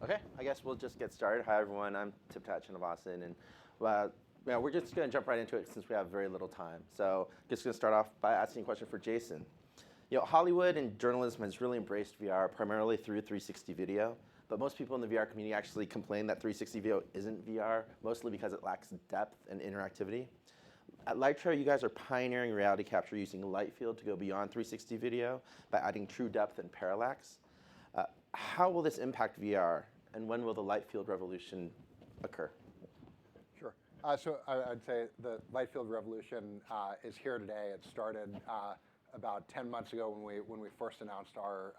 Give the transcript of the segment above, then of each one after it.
Okay, I guess we'll just get started. Hi, everyone. I'm Tipatat, Chennavasin, and we're just going to jump right into it since we have very little time. So just going to start off by asking a question for Jason. Hollywood and journalism has really embraced VR primarily through 360 video, but most people in the VR community actually complain that 360 video isn't VR, mostly because it lacks depth and interactivity. At Lytro, you guys are pioneering reality capture using light field to go beyond 360 video by adding true depth and parallax. How will this impact VR, and when will the light field revolution occur? Sure. So I'd say the light field revolution is here today. It started about 10 months ago when we first announced our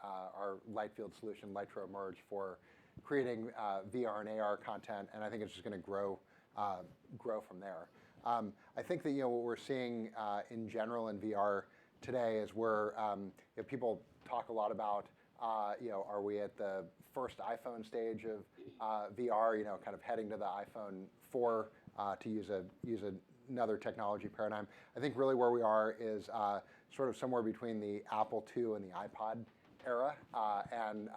light field solution, Lytro Merge, for creating VR and AR content, and I think it's just going to grow from there. I think that what we're seeing in general in VR today is where people talk a lot about are we at the first iPhone stage of VR? Kind of heading to the iPhone 4 to use another technology paradigm. I think really where we are is sort of somewhere between the Apple II and the iPod era, and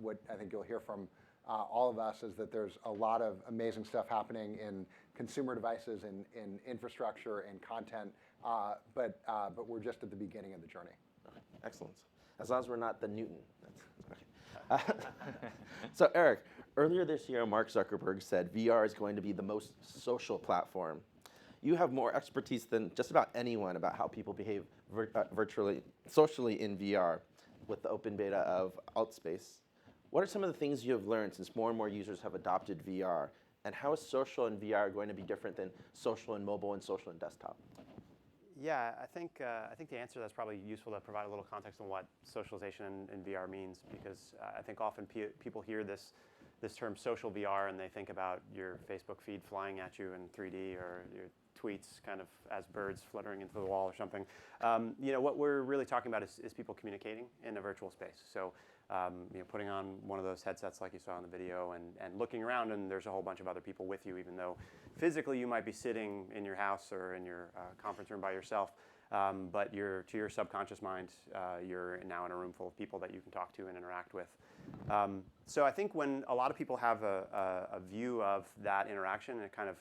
what I think you'll hear from all of us is that there's a lot of amazing stuff happening in consumer devices, in infrastructure, and content, but we're just at the beginning of the journey. Okay. Excellent. As long as we're not the Newton. That's okay. So Eric, earlier this year, Mark Zuckerberg said VR is going to be the most social platform. You have more expertise than just about anyone about how people behave socially in VR with the open beta of Altspace. What are some of the things you have learned since more and more users have adopted VR? And how is social in VR going to be different than social in mobile and social in desktop? Yeah, I think the answer to that's probably useful to provide a little context on what socialization in VR means, because I think often people hear this term social VR and they think about your Facebook feed flying at you in 3D or your tweets kind of as birds fluttering into the wall or something. What we're really talking about is people communicating in a virtual space. So putting on one of those headsets like you saw in the video and looking around, and there's a whole bunch of other people with you, even though physically you might be sitting in your house or in your conference room by yourself, but to your subconscious mind, you're now in a room full of people that you can talk to and interact with. So I think when a lot of people have a view of that interaction, and it kind of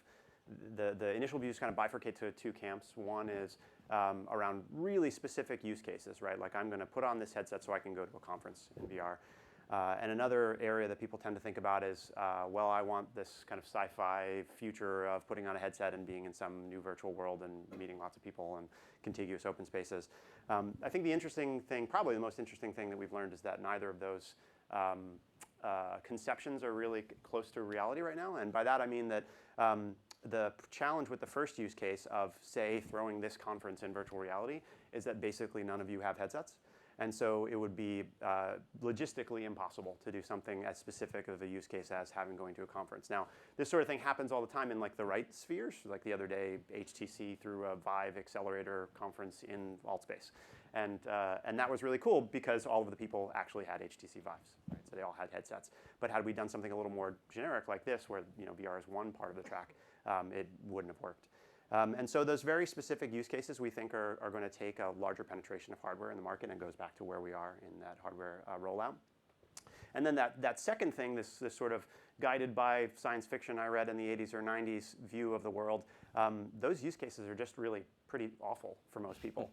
the initial views kind of bifurcate to two camps. One is around really specific use cases, right? Like I'm going to put on this headset so I can go to a conference in VR. And another area that people tend to think about is, well, I want this kind of sci-fi future of putting on a headset and being in some new virtual world and meeting lots of people and contiguous open spaces. I think the interesting thing, probably the most interesting thing that we've learned, is that neither of those conceptions are really close to reality right now. And by that I mean that the challenge with the first use case of, say, throwing this conference in virtual reality is that basically none of you have headsets. And so it would be logistically impossible to do something as specific of a use case as going to a conference. Now, this sort of thing happens all the time in like the right spheres. Like the other day, HTC threw a Vive accelerator conference in Altspace. And that was really cool because all of the people actually had HTC Vives, right? So they all had headsets. But had we done something a little more generic like this, where VR is one part of the track, it wouldn't have worked. And so those very specific use cases we think are going to take a larger penetration of hardware in the market, and goes back to where we are in that hardware rollout. And then that second thing, this sort of guided by science fiction I read in the 80s or 90s view of the world, those use cases are just really pretty awful for most people.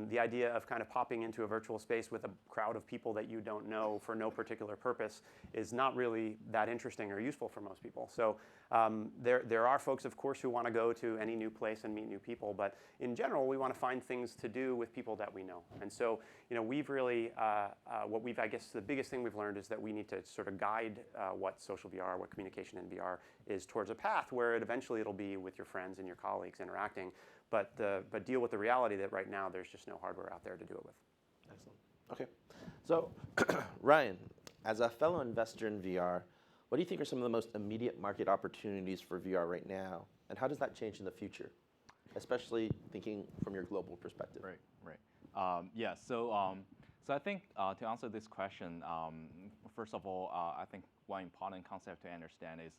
The idea of kind of popping into a virtual space with a crowd of people that you don't know for no particular purpose is not really that interesting or useful for most people. So there are folks, of course, who want to go to any new place and meet new people, but in general, we want to find things to do with people that we know. And so we've really, I guess the biggest thing we've learned is that we need to sort of guide what social VR, what communication in VR is, towards a path where eventually it'll be with your friends and your colleagues interacting, but deal with the reality that right now there's just no hardware out there to do it with. Excellent. Okay. So Ryan, as a fellow investor in VR, what do you think are some of the most immediate market opportunities for VR right now, and how does that change in the future, especially thinking from your global perspective? Right. Yeah. So I think to answer this question, first of all, I think one important concept to understand is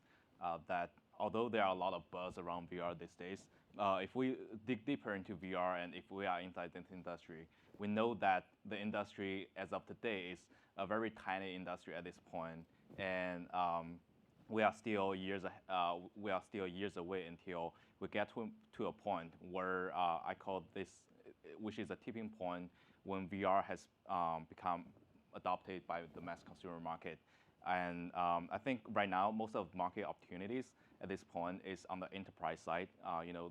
that although there are a lot of buzz around VR these days, if we dig deeper into VR and if we are inside this industry, we know that the industry as of today is a very tiny industry at this point. and we are still years away until we get to a point where I call this, which is a tipping point, when VR has become adopted by the mass consumer market. And I think right now most of market opportunities at this point is on the enterprise side.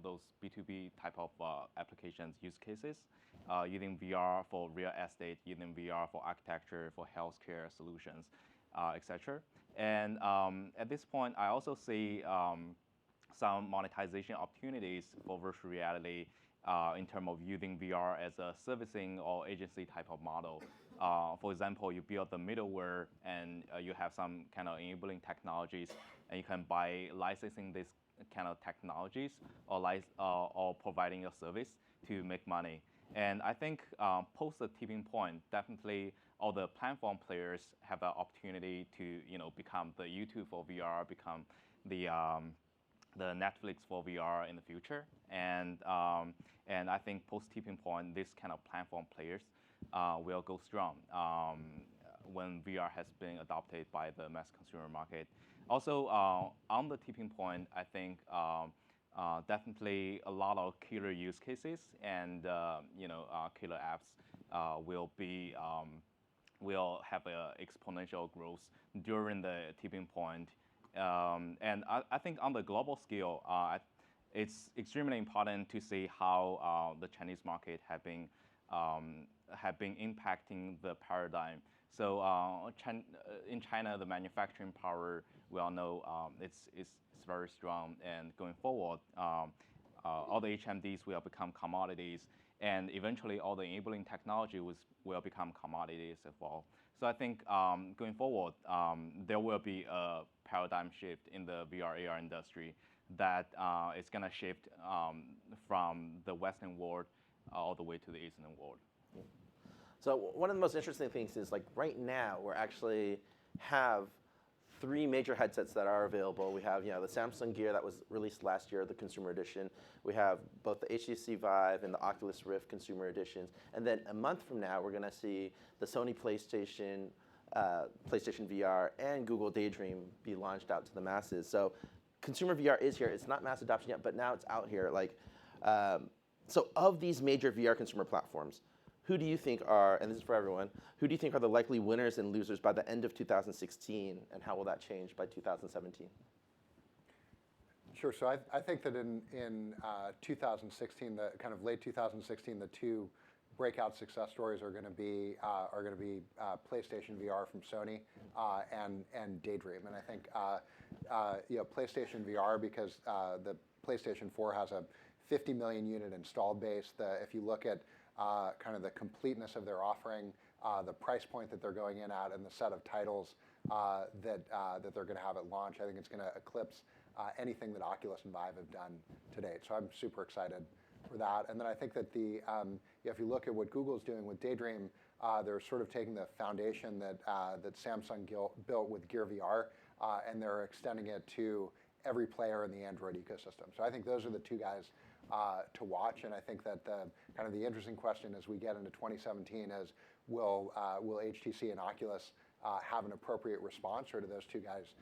Those B2B type of applications, use cases, using VR for real estate, using VR for architecture, for healthcare solutions, etc. And at this point, I also see some monetization opportunities for virtual reality in terms of using VR as a servicing or agency type of model. For example, you build the middleware and you have some kind of enabling technologies, and you can buy licensing this kind of technologies or providing a service to make money. And I think post the tipping point, definitely all the platform players have the opportunity to become the YouTube for VR, become the Netflix for VR in the future. And I think post tipping point, this kind of platform players will go strong when VR has been adopted by the mass consumer market. Also, on the tipping point, I think definitely a lot of killer use cases and killer apps will have a exponential growth during the tipping point. And I think on the global scale, it's extremely important to see how the Chinese market have been impacting the paradigm. So in China, the manufacturing power, we all know, it's very strong. And going forward, all the HMDs will become commodities, and eventually all the enabling technology will become commodities as well. So I think going forward, there will be a paradigm shift in the VR AR industry that is going to shift from the Western world all the way to the Eastern world. So one of the most interesting things is, like, right now we're actually have 3 major headsets that are available. We have the Samsung Gear that was released last year, the consumer edition. We have both the HTC Vive and the Oculus Rift consumer editions. And then a month from now, we're going to see the Sony PlayStation VR, and Google Daydream be launched out to the masses. So consumer VR is here. It's not mass adoption yet, but now it's out here. So of these major VR consumer platforms, who do you think are, and this is for everyone, who do you think are the likely winners and losers by the end of 2016, and how will that change by 2017? Sure. So I think that in 2016, the kind of late 2016, the 2 breakout success stories are going to be PlayStation VR from Sony and Daydream. And I think PlayStation VR, because the PlayStation 4 has a 50 million unit installed base. If you look at kind of the completeness of their offering, the price point that they're going in at, and the set of titles that they're going to have at launch, I think it's going to eclipse anything that Oculus and Vive have done to date. So I'm super excited for that. And then I think that if you look at what Google's doing with Daydream, they're sort of taking the foundation that Samsung built with Gear VR, and they're extending it to every player in the Android ecosystem. So I think those are the 2 guys to watch, and I think that the interesting question as we get into 2017 is, will HTC and Oculus have an appropriate response, or do those 2 guys,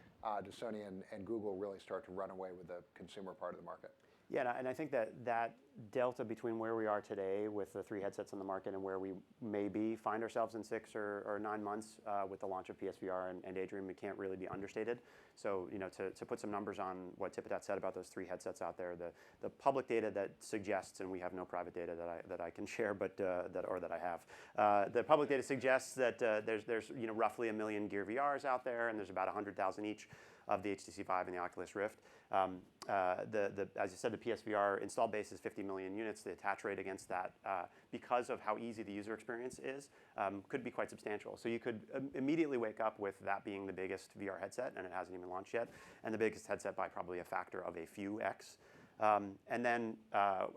do Sony and Google really start to run away with the consumer part of the market? Yeah, and I think that delta between where we are today with the 3 headsets on the market and where we maybe find ourselves in 6 or 9 months with the launch of PSVR and Daydream, it can't really be understated. So to put some numbers on what Tipatat said about those 3 headsets out there, the public data that suggests, and we have no private data that I can share, but that I have, the public data suggests that there's roughly 1 million Gear VRs out there, and there's about 100,000 each of the HTC Vive and the Oculus Rift. As you said, the PSVR install base is 50 million units. The attach rate against that, because of how easy the user experience is, could be quite substantial. So you could immediately wake up with that being the biggest VR headset, and it hasn't even launched yet, and the biggest headset by probably a factor of a few X. And then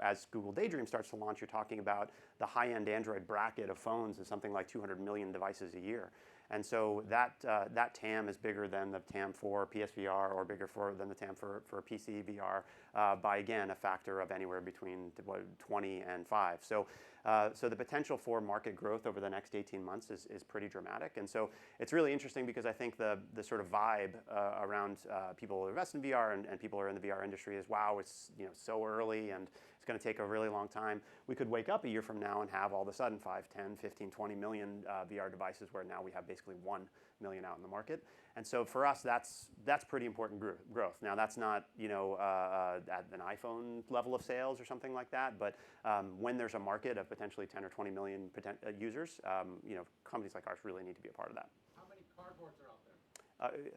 as Google Daydream starts to launch, you're talking about the high-end Android bracket of phones is something like 200 million devices a year. And so that TAM is bigger than the TAM for PSVR, or bigger than the TAM for PC VR by, again, a factor of anywhere between 20 and 5. So So the potential for market growth over the next 18 months is pretty dramatic. And so it's really interesting because I think the sort of vibe around people who invest in VR and people who are in the VR industry is, wow, it's so early and it's going to take a really long time. We could wake up a year from now and have all of a sudden 5, 10, 15, 20 million VR devices where now we have basically 1 million out in the market. And so for us, that's pretty important growth. Now that's not at an iPhone level of sales or something like that, but when there's a market of potentially 10 or 20 million users, companies like ours really need to be a part of that. How many cardboards are out there?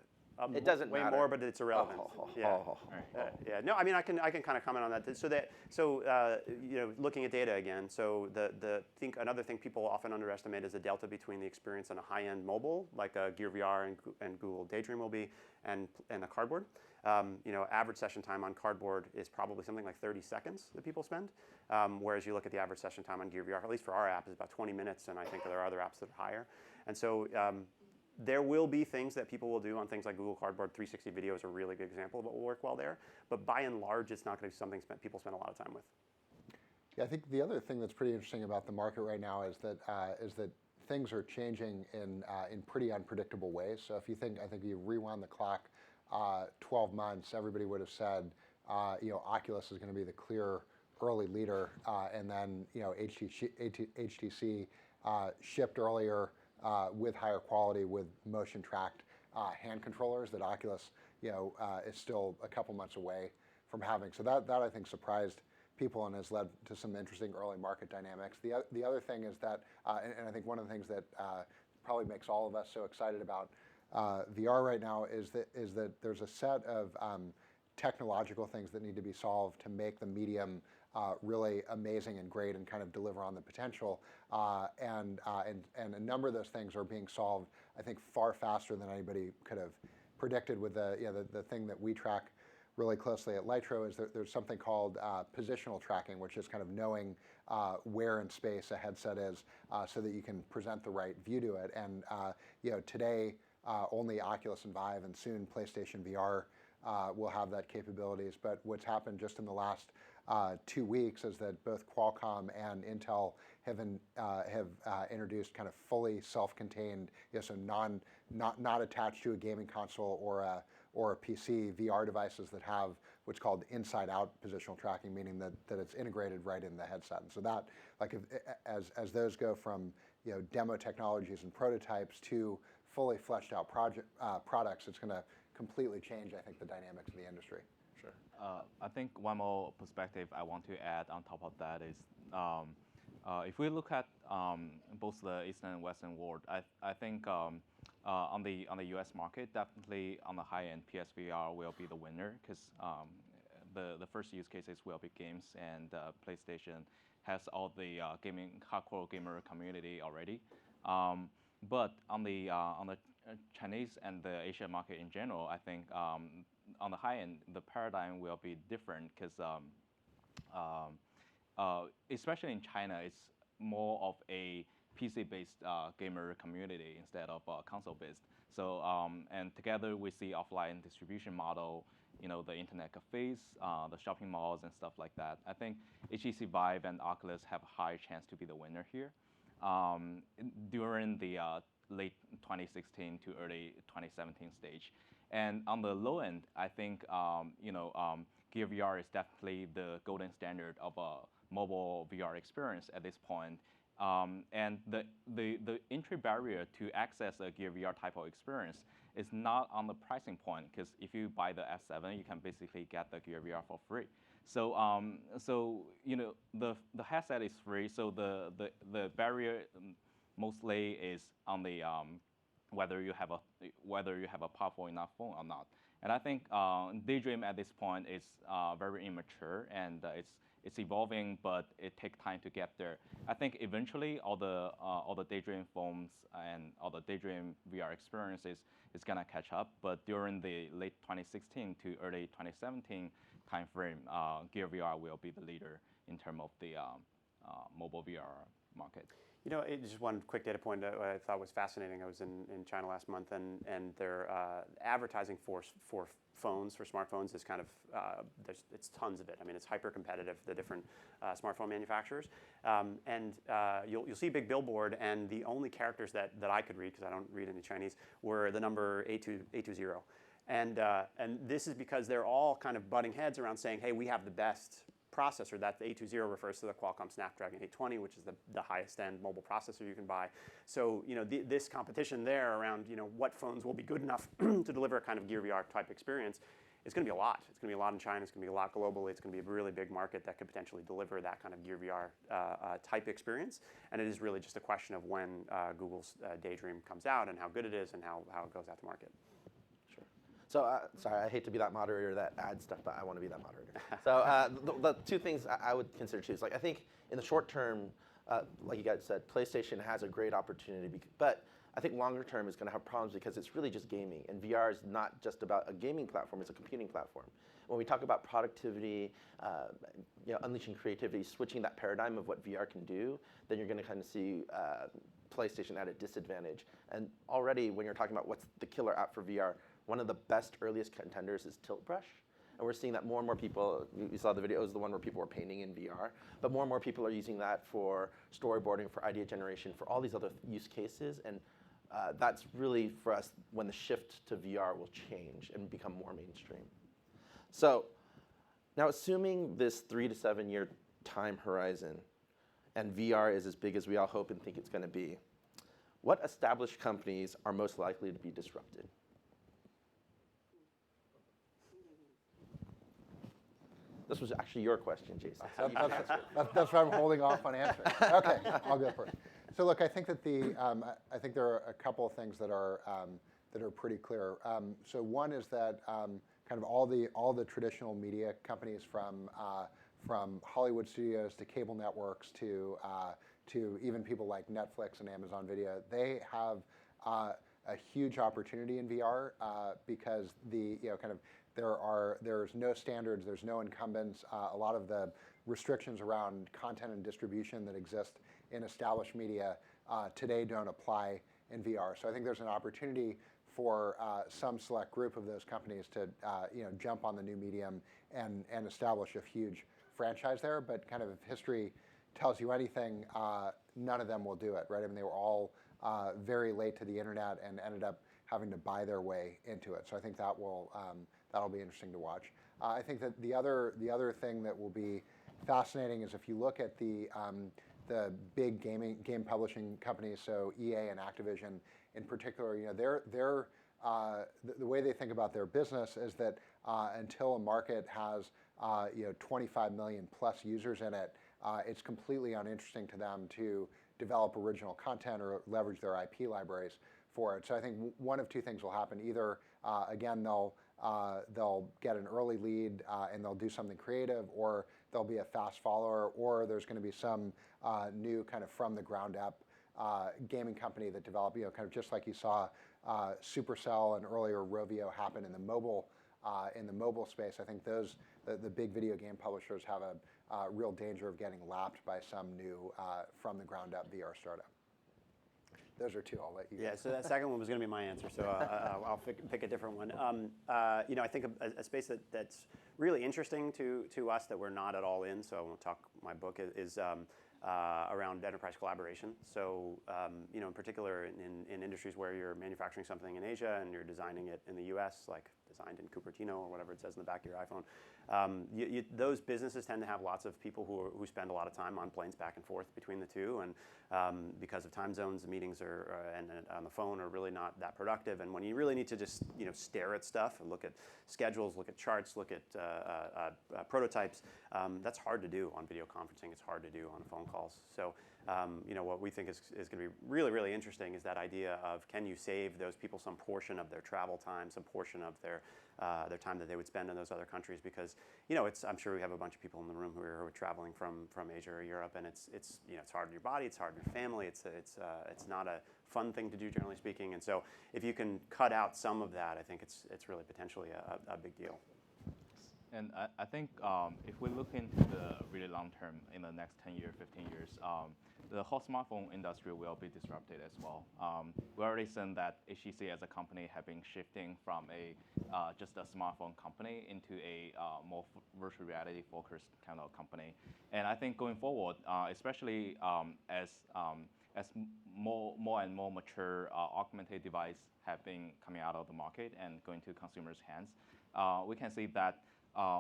It doesn't way matter. more, but it's irrelevant. Yeah. No, I mean I can kind of comment on that. So looking at data again. So another thing people often underestimate is the delta between the experience on a high-end mobile, like a Gear VR and Google Daydream will be, and a cardboard. Average session time on cardboard is probably something like 30 seconds that people spend, whereas you look at the average session time on Gear VR, at least for our app, is about 20 minutes, and I think there are other apps that are higher. And so there will be things that people will do on things like Google Cardboard. 360 video is a really good example of what will work well there. But by and large, it's not going to be something people spend a lot of time with. Yeah, I think the other thing that's pretty interesting about the market right now is that things are changing in pretty unpredictable ways. So I think you rewind the clock 12 months, everybody would have said, Oculus is going to be the clear early leader, and then HTC shipped earlier. With higher quality, with motion-tracked hand controllers that Oculus, is still a couple months away from having. So that I think surprised people and has led to some interesting early market dynamics. The other thing is that, and I think one of the things that probably makes all of us so excited about VR right now is that there's a set of technological things that need to be solved to make the medium really amazing and great and kind of deliver on the potential. And a number of those things are being solved, I think, far faster than anybody could have predicted. With the thing that we track really closely at Lytro is that there's something called positional tracking, which is kind of knowing where in space a headset is so that you can present the right view to it. And today only Oculus and Vive and soon PlayStation VR will have that capabilities. But what's happened just in the last 2 weeks is that both Qualcomm and Intel have introduced kind of fully self-contained, so not attached to a gaming console or a PC, VR devices that have what's called inside-out positional tracking, meaning that it's integrated right in the headset. And so that, as those go from demo technologies and prototypes to fully fleshed out products, it's going to completely change, I think, the dynamics of the industry. Sure. I think one more perspective I want to add on top of that is if we look at both the Eastern and Western world, I think on the US market, definitely on the high end, PSVR will be the winner because the first use cases will be games, and PlayStation has all the hardcore gamer community already. But on the Chinese and the Asian market in general, I think on the high end, the paradigm will be different because especially in China, it's more of a PC-based gamer community instead of console-based. So and together we see offline distribution model, the internet cafes, the shopping malls and stuff like that. I think HTC Vive and Oculus have a high chance to be the winner here. During the late 2016 to early 2017 stage. And on the low end, I think Gear VR is definitely the golden standard of a mobile VR experience at this point. And the entry barrier to access a Gear VR type of experience is not on the pricing point, because if you buy the S7, you can basically get the Gear VR for free. So the headset is free. So the barrier mostly is on the whether you have a powerful enough phone or not. And I think Daydream at this point is very immature, and it's evolving, but it takes time to get there. I think eventually all the Daydream phones and all the Daydream VR experiences is gonna catch up. But during the late 2016 to early 2017 timeframe, Gear VR will be the leader in terms of the mobile VR market. Just one quick data point that I thought was fascinating. I was in China last month, and their advertising for phones, for smartphones, is kind of it's tons of it. I mean, it's hyper competitive, the different smartphone manufacturers, and you'll see a big billboard, and the only characters that I could read, because I don't read any Chinese, were the number 820. And this is because they're all kind of butting heads around saying, hey, we have the best processor. That the 820 refers to the Qualcomm Snapdragon 820, which is the highest end mobile processor you can buy. So this competition there around what phones will be good enough to deliver a kind of Gear VR type experience is going to be a lot. It's going to be a lot in China. It's going to be a lot globally. It's going to be a really big market that could potentially deliver that kind of Gear VR type experience. And it is really just a question of when Google's Daydream comes out and how good it is and how it goes out to market. So, sorry, I hate to be that moderator that adds stuff, but I want to be that moderator. So the two things I would consider too is, like, I think in the short term, like you guys said, PlayStation has a great opportunity, but I think longer term is going to have problems because it's really just gaming, and VR is not just about a gaming platform, it's a computing platform. When we talk about productivity, unleashing creativity, switching that paradigm of what VR can do, then you're going to kind of see PlayStation at a disadvantage. And already when you're talking about what's the killer app for VR, one of the best earliest contenders is Tilt Brush. And we're seeing that more and more people, you saw the video, it was the one where people were painting in VR, but more and more people are using that for storyboarding, for idea generation, for all these other use cases. And that's really, for us, when the shift to VR will change and become more mainstream. So now, assuming this 3 to 7 year time horizon, and VR is as big as we all hope and think it's going to be, what established companies are most likely to be disrupted? This was actually your question, Jason. So That's why I'm holding off on answering. Okay, I'll go first. So look, I think that I think there are a couple of things that are pretty clear. So one is that kind of all the traditional media companies, from Hollywood studios to cable networks to even people like Netflix and Amazon Video, they have a huge opportunity in VR because there's no standards, there's no incumbents. A lot of the restrictions around content and distribution that exist in established media today don't apply in VR. So I think there's an opportunity for some select group of those companies to jump on the new medium and establish a huge franchise there. But kind of if history tells you anything, none of them will do it, right? I mean, they were all very late to the internet and ended up having to buy their way into it. So I think that'll be interesting to watch. I think that the other thing that will be fascinating is if you look at the big game publishing companies, so EA and Activision in particular, the way they think about their business is that until a market has 25 million plus users in it, it's completely uninteresting to them to develop original content or leverage their IP libraries for it. So I think one of two things will happen. Either again they'll get an early lead and they'll do something creative, or they'll be a fast follower, or there's going to be some new kind of from the ground up gaming company that develop, kind of just like you saw Supercell and earlier Rovio happen in the mobile space. I think the big video game publishers have a real danger of getting lapped by some new from the ground up VR startup. Those are two. I'll let you. Yeah. So that second one was going to be my answer. So I'll pick a different one. I think a space that's really interesting to us that we're not at all in. So I won't talk my book is around enterprise collaboration. So in particular in industries where you're manufacturing something in Asia and you're designing it in the U.S., like designed in Cupertino or whatever it says in the back of your iPhone. Those businesses tend to have lots of people who spend a lot of time on planes back and forth between the two, and because of time zones, the meetings and on the phone are really not that productive. And when you really need to just stare at stuff and look at schedules, look at charts, look at prototypes, that's hard to do on video conferencing. It's hard to do on phone calls. So what we think is going to be really, really interesting is that idea of, can you save those people some portion of their travel time, some portion of their time that they would spend in those other countries, because I'm sure we have a bunch of people in the room who are traveling from Asia or Europe, and it's hard on your body, it's hard on your family, it's not a fun thing to do, generally speaking. And so if you can cut out some of that, I think it's really potentially a big deal. And I think if we look into the really long term, in the next 10 years, 15 years, the whole smartphone industry will be disrupted as well. We already seen that HTC as a company have been shifting from just a smartphone company into a more virtual reality focused kind of company. And I think going forward, especially as more and more mature augmented device have been coming out of the market and going to consumers' hands, we can see that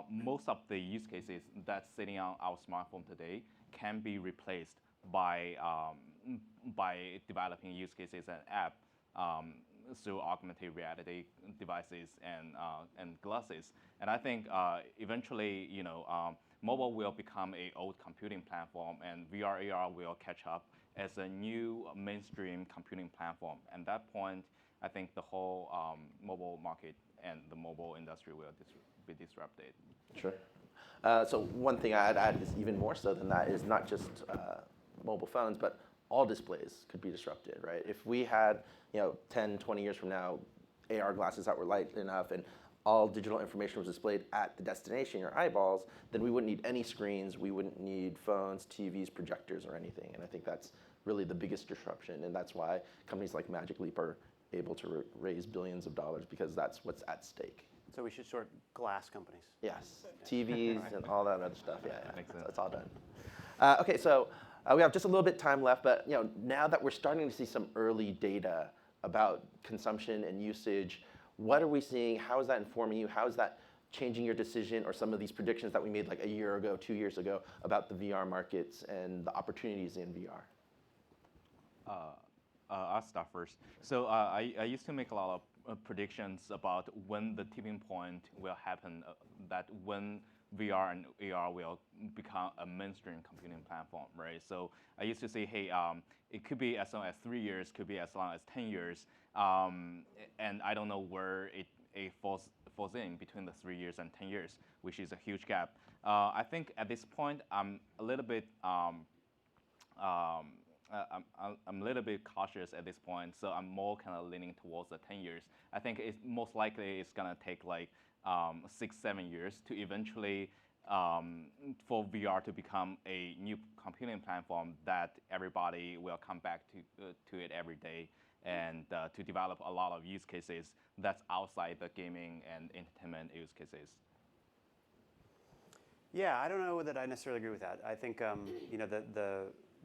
most of the use cases that's sitting on our smartphone today can be replaced by developing use cases and app through augmented reality devices and glasses. And I think eventually, mobile will become an old computing platform, and VR AR will catch up as a new mainstream computing platform. And at that point, I think the whole mobile market and the mobile industry will be disrupted. Sure. So one thing I'd add is even more so than that is not just mobile phones, but all displays could be disrupted, right? If we had, 10, 20 years from now, AR glasses that were light enough and all digital information was displayed at the destination, your eyeballs, then we wouldn't need any screens, we wouldn't need phones, TVs, projectors, or anything. And I think that's really the biggest disruption, and that's why companies like Magic Leap are able to raise billions of dollars, because that's what's at stake. So we should sort glass companies. Yes, TVs and all that other stuff. Yeah, Makes sense. it's all done. Okay, so we have just a little bit of time left, but now that we're starting to see some early data about consumption and usage, what are we seeing? How is that informing you? How is that changing your decision or some of these predictions that we made like a year ago, 2 years ago about the VR markets and the opportunities in VR? I'll start first. So I used to make a lot of predictions about when the tipping point will happen, that when VR and AR will become a mainstream computing platform, right? So I used to say, hey, it could be as long as 3 years, could be as long as 10 years, and I don't know where it falls in between the 3 years and 10 years, which is a huge gap. I think at this point, I'm a little bit I'm a little bit cautious at this point, so I'm more kind of leaning towards the 10 years. I think it's most likely it's gonna take like 6-7 years to eventually for VR to become a new computing platform that everybody will come back to it every day, and to develop a lot of use cases that's outside the gaming and entertainment use cases. Yeah, I don't know that I necessarily agree with that. I think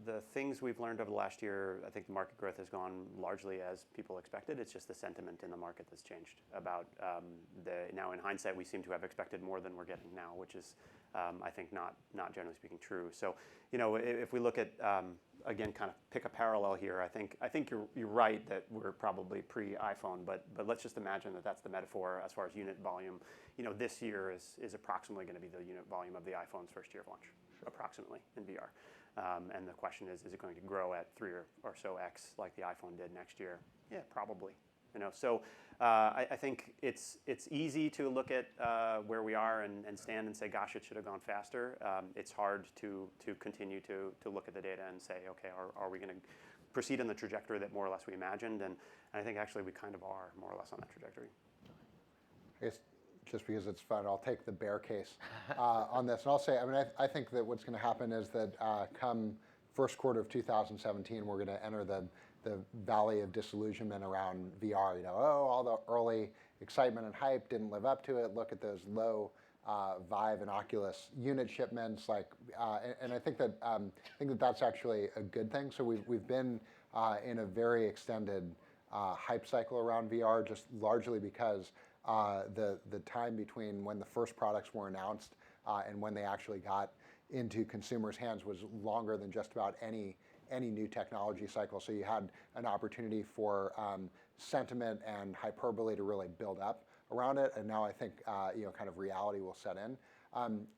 the things we've learned over the last year, I think the market growth has gone largely as people expected. It's just the sentiment in the market that's changed about now in hindsight, we seem to have expected more than we're getting now, which is, I think, not generally speaking true. So, if we look at, again, kind of pick a parallel here, I think you're right that we're probably pre-iPhone, but let's just imagine that that's the metaphor as far as unit volume. This year is approximately going to be the unit volume of the iPhone's first year of launch, approximately, in VR. And the question is it going to grow at 3 or so X like the iPhone did next year? Yeah, probably. So I think it's easy to look at where we are and stand and say, gosh, it should have gone faster. It's hard to continue to look at the data and say, okay, are we going to proceed on the trajectory that more or less we imagined? And I think actually we kind of are more or less on that trajectory. I guess just because it's fun, I'll take the bear case on this. And I'll say, I think that what's going to happen is that come first quarter of 2017, we're going to enter the valley of disillusionment around VR. All the early excitement and hype didn't live up to it. Look at those low Vive and Oculus unit shipments. And I think that that's actually a good thing. So we've been in a very extended hype cycle around VR, just largely because the time between when the first products were announced and when they actually got into consumers' hands was longer than just about any new technology cycle. So you had an opportunity for sentiment and hyperbole to really build up around it, and now I think kind of reality will set in.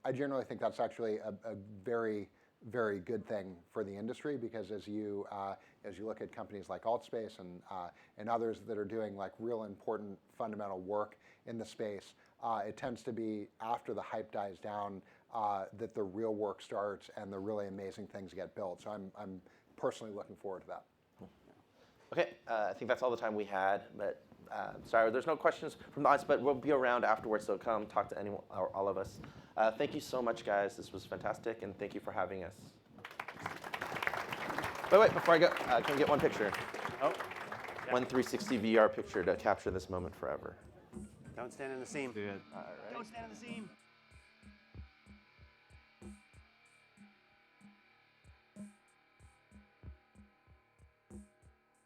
I generally think that's actually a very, very good thing for the industry, because as you look at companies like Altspace and others that are doing like real important fundamental work in the space, it tends to be after the hype dies down that the real work starts and the really amazing things get built. So I'm personally looking forward to that. Okay, I think that's all the time we had, but sorry, there's no questions from the audience, but we'll be around afterwards, so come talk to anyone or all of us. Thank you so much, guys. This was fantastic, and thank you for having us. Wait, before I go, can we get one picture? Oh, One 360 VR picture to capture this moment forever. don't stand in the seam. Good. All right. Don't stand in the seam.